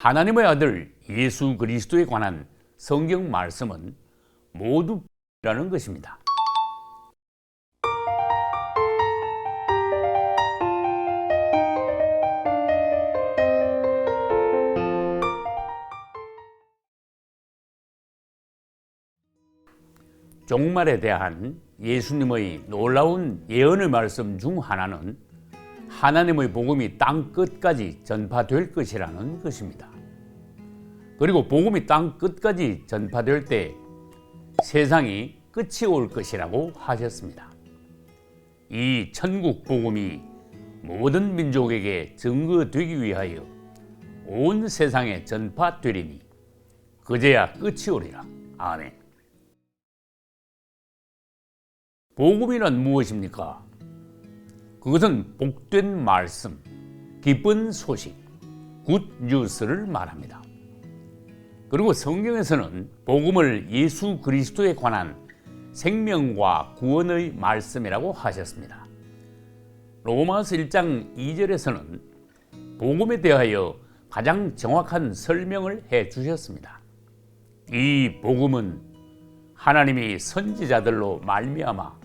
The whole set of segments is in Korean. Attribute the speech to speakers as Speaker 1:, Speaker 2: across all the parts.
Speaker 1: 하나님의 아들 예수 그리스도에 관한 성경 말씀은 모두 라는 것입니다. 종말에 대한 예수님의 놀라운 예언의 말씀 중 하나는 하나님의 복음이 땅 끝까지 전파될 것이라는 것입니다. 그리고 복음이 땅 끝까지 전파될 때 세상이 끝이 올 것이라고 하셨습니다. 이 천국 복음이 모든 민족에게 증거되기 위하여 온 세상에 전파되리니 그제야 끝이 오리라. 아멘. 복음이란 무엇입니까? 그것은 복된 말씀, 기쁜 소식, 굿 뉴스를 말합니다. 그리고 성경에서는 복음을 예수 그리스도에 관한 생명과 구원의 말씀이라고 하셨습니다. 로마서 1장 2절에서는 복음에 대하여 가장 정확한 설명을 해 주셨습니다. 이 복음은 하나님이 선지자들로 말미암아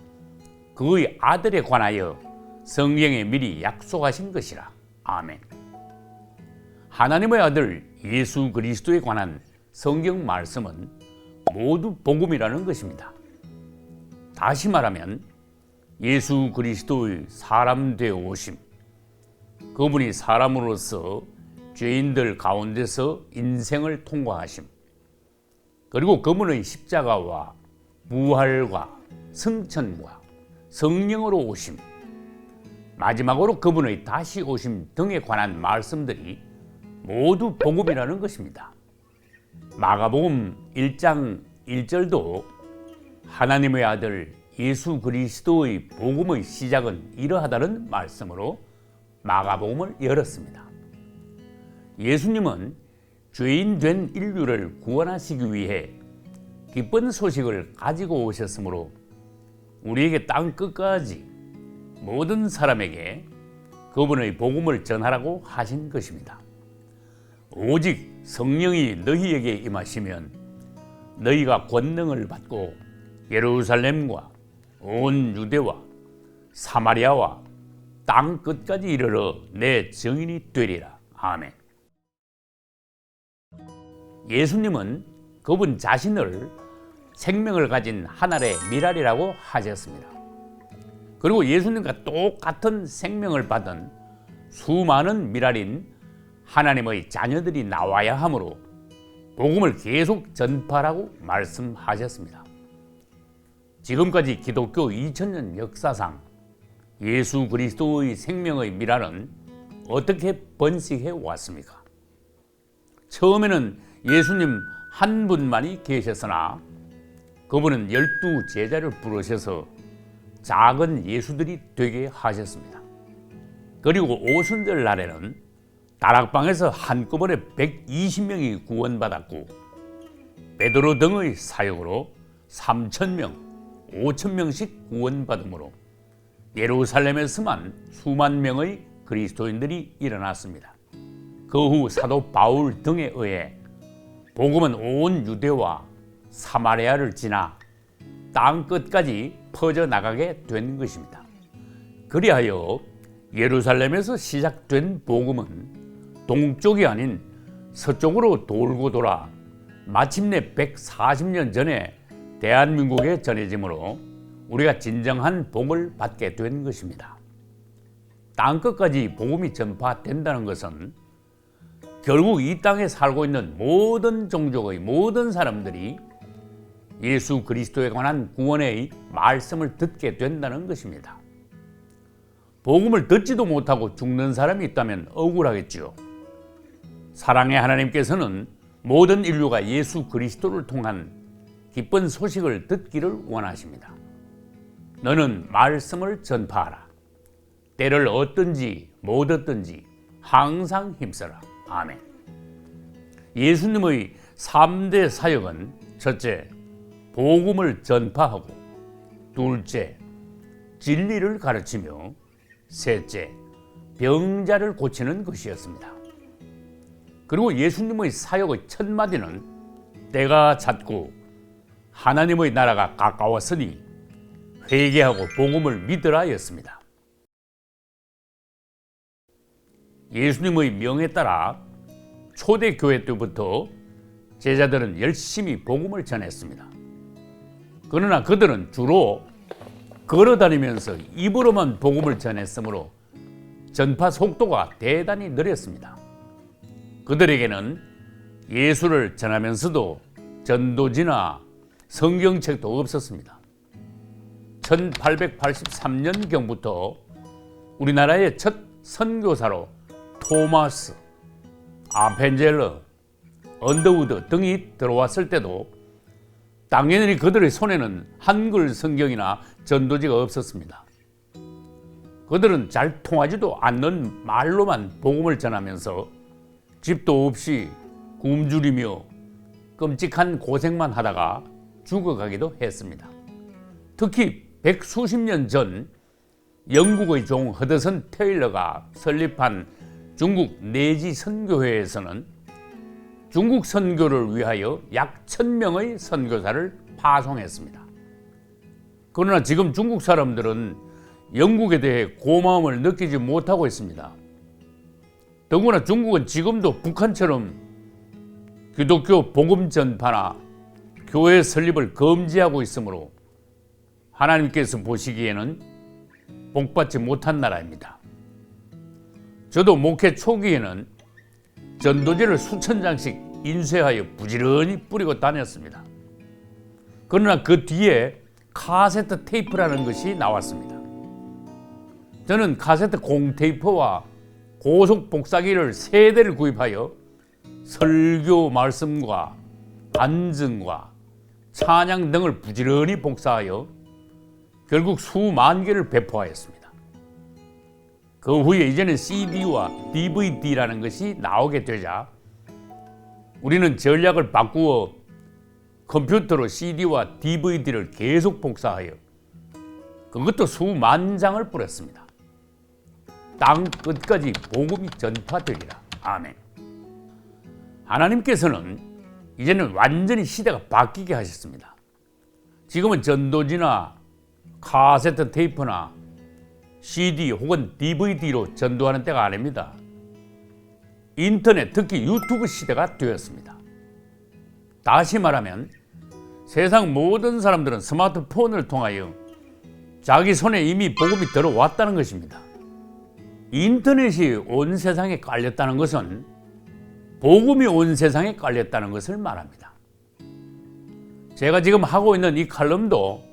Speaker 1: 그의 아들에 관하여 성경에 미리 약속하신 것이라. 아멘. 하나님의 아들 예수 그리스도에 관한 성경 말씀은 모두 복음이라는 것입니다. 다시 말하면 예수 그리스도의 사람 되어 오심, 그분이 사람으로서 죄인들 가운데서 인생을 통과하심, 그리고 그분의 십자가와 부활과 승천과 성령으로 오심, 마지막으로 그분의 다시 오심 등에 관한 말씀들이 모두 복음이라는 것입니다. 마가복음 1장 1절도 하나님의 아들 예수 그리스도의 복음의 시작은 이러하다는 말씀으로 마가복음을 열었습니다. 예수님은 죄인 된 인류를 구원하시기 위해 기쁜 소식을 가지고 오셨으므로 우리에게 땅 끝까지 모든 사람에게 그분의 복음을 전하라고 하신 것입니다. 오직 성령이 너희에게 임하시면 너희가 권능을 받고 예루살렘과 온 유대와 사마리아와 땅 끝까지 이르러 내 증인이 되리라. 아멘. 예수님은 그분 자신을 생명을 가진 하늘의 미랄이라고 하셨습니다. 그리고 예수님과 똑같은 생명을 받은 수많은 미랄인 하나님의 자녀들이 나와야 하므로 복음을 계속 전파하라고 말씀하셨습니다. 지금까지 기독교 2000년 역사상 예수 그리스도의 생명의 미랄은 어떻게 번식해 왔습니까? 처음에는 예수님 한 분만이 계셨으나 그분은 12 제자를 부르셔서 작은 예수들이 되게 하셨습니다. 그리고 오순절 날에는 다락방에서 한꺼번에 120명이 구원받았고 베드로 등의 사역으로 3,000명, 5,000명씩 구원받음으로 예루살렘에서만 수만 명의 그리스도인들이 일어났습니다. 그 후 사도 바울 등에 의해 복음은 온 유대와 사마리아를 지나 땅 끝까지 퍼져나가게 된 것입니다. 그리하여 예루살렘에서 시작된 복음은 동쪽이 아닌 서쪽으로 돌고 돌아 마침내 140년 전에 대한민국에 전해지므로 우리가 진정한 복을 받게 된 것입니다. 땅 끝까지 복음이 전파된다는 것은 결국 이 땅에 살고 있는 모든 종족의 모든 사람들이 예수 그리스도에 관한 구원의 말씀을 듣게 된다는 것입니다. 복음을 듣지도 못하고 죽는 사람이 있다면 억울하겠지요. 사랑의 하나님께서는 모든 인류가 예수 그리스도를 통한 기쁜 소식을 듣기를 원하십니다. 너는 말씀을 전파하라. 때를 얻든지 못 얻든지 항상 힘써라. 아멘. 예수님의 3대 사역은 첫째, 복음을 전파하고, 둘째, 진리를 가르치며, 셋째, 병자를 고치는 것이었습니다. 그리고 예수님의 사역의 첫 마디는 때가 찼고 하나님의 나라가 가까웠으니 회개하고 복음을 믿으라였습니다. 예수님의 명에 따라 초대교회 때부터 제자들은 열심히 복음을 전했습니다. 그러나 그들은 주로 걸어다니면서 입으로만 복음을 전했으므로 전파 속도가 대단히 느렸습니다. 그들에게는 예수를 전하면서도 전도지나 성경책도 없었습니다. 1883년경부터 우리나라의 첫 선교사로 토마스, 아펜젤러, 언더우드 등이 들어왔을 때도 당연히 그들의 손에는 한글 성경이나 전도지가 없었습니다. 그들은 잘 통하지도 않는 말로만 복음을 전하면서 집도 없이 굶주리며 끔찍한 고생만 하다가 죽어가기도 했습니다. 특히 백수십 년 전 영국의 종 허드슨 테일러가 설립한 중국 내지 선교회에서는 중국 선교를 위하여 약 1000명의 선교사를 파송했습니다. 그러나 지금 중국 사람들은 영국에 대해 고마움을 느끼지 못하고 있습니다. 더구나 중국은 지금도 북한처럼 기독교 복음 전파나 교회 설립을 금지하고 있으므로 하나님께서 보시기에는 복받지 못한 나라입니다. 저도 목회 초기에는 전도지를 수천 장씩 인쇄하여 부지런히 뿌리고 다녔습니다. 그러나 그 뒤에 카세트 테이프라는 것이 나왔습니다. 저는 카세트 공테이프와 고속 복사기를 3대를 구입하여 설교 말씀과 간증과 찬양 등을 부지런히 복사하여 결국 수만 개를 배포하였습니다. 그 후에 이제는 CD와 DVD라는 것이 나오게 되자 우리는 전략을 바꾸어 컴퓨터로 CD와 DVD를 계속 복사하여 그것도 수만 장을 뿌렸습니다. 땅 끝까지 복음이 전파되리라. 아멘. 하나님께서는 이제는 완전히 시대가 바뀌게 하셨습니다. 지금은 전도지나 카세트 테이프나 CD 혹은 DVD로 전도하는 때가 아닙니다. 인터넷, 특히 유튜브 시대가 되었습니다. 다시 말하면 세상 모든 사람들은 스마트폰을 통하여 자기 손에 이미 복음이 들어왔다는 것입니다. 인터넷이 온 세상에 깔렸다는 것은 복음이 온 세상에 깔렸다는 것을 말합니다. 제가 지금 하고 있는 이 칼럼도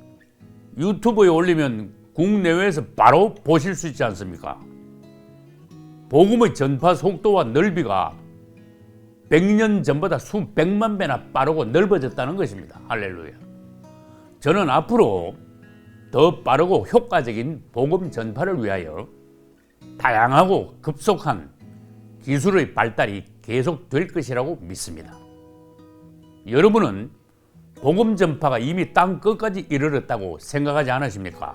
Speaker 1: 유튜브에 올리면 국내외에서 바로 보실 수 있지 않습니까? 복음의 전파 속도와 넓이가 100년 전보다 수백만 배나 빠르고 넓어졌다는 것입니다. 할렐루야. 저는 앞으로 더 빠르고 효과적인 복음 전파를 위하여 다양하고 급속한 기술의 발달이 계속될 것이라고 믿습니다. 여러분은 복음 전파가 이미 땅 끝까지 이르렀다고 생각하지 않으십니까?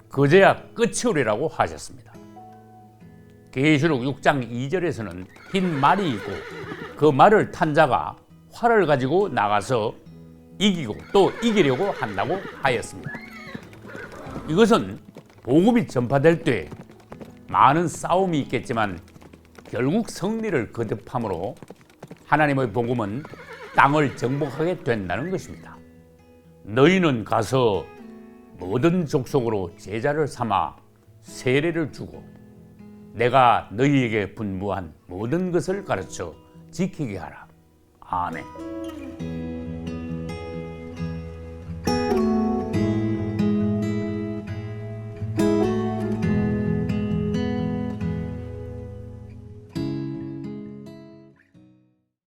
Speaker 1: 그제야 끝이 오리라고 하셨습니다. 계시록 6장 2절에서는 흰 말이 있고 그 말을 탄 자가 활을 가지고 나가서 이기고 또 이기려고 한다고 하였습니다. 이것은 복음이 전파될 때 많은 싸움이 있겠지만 결국 승리를 거듭함으로 하나님의 복음은 땅을 정복하게 된다는 것입니다. 너희는 가서 모든 족속으로 제자를 삼아 세례를 주고 내가 너희에게 분부한 모든 것을 가르쳐 지키게 하라. 아멘.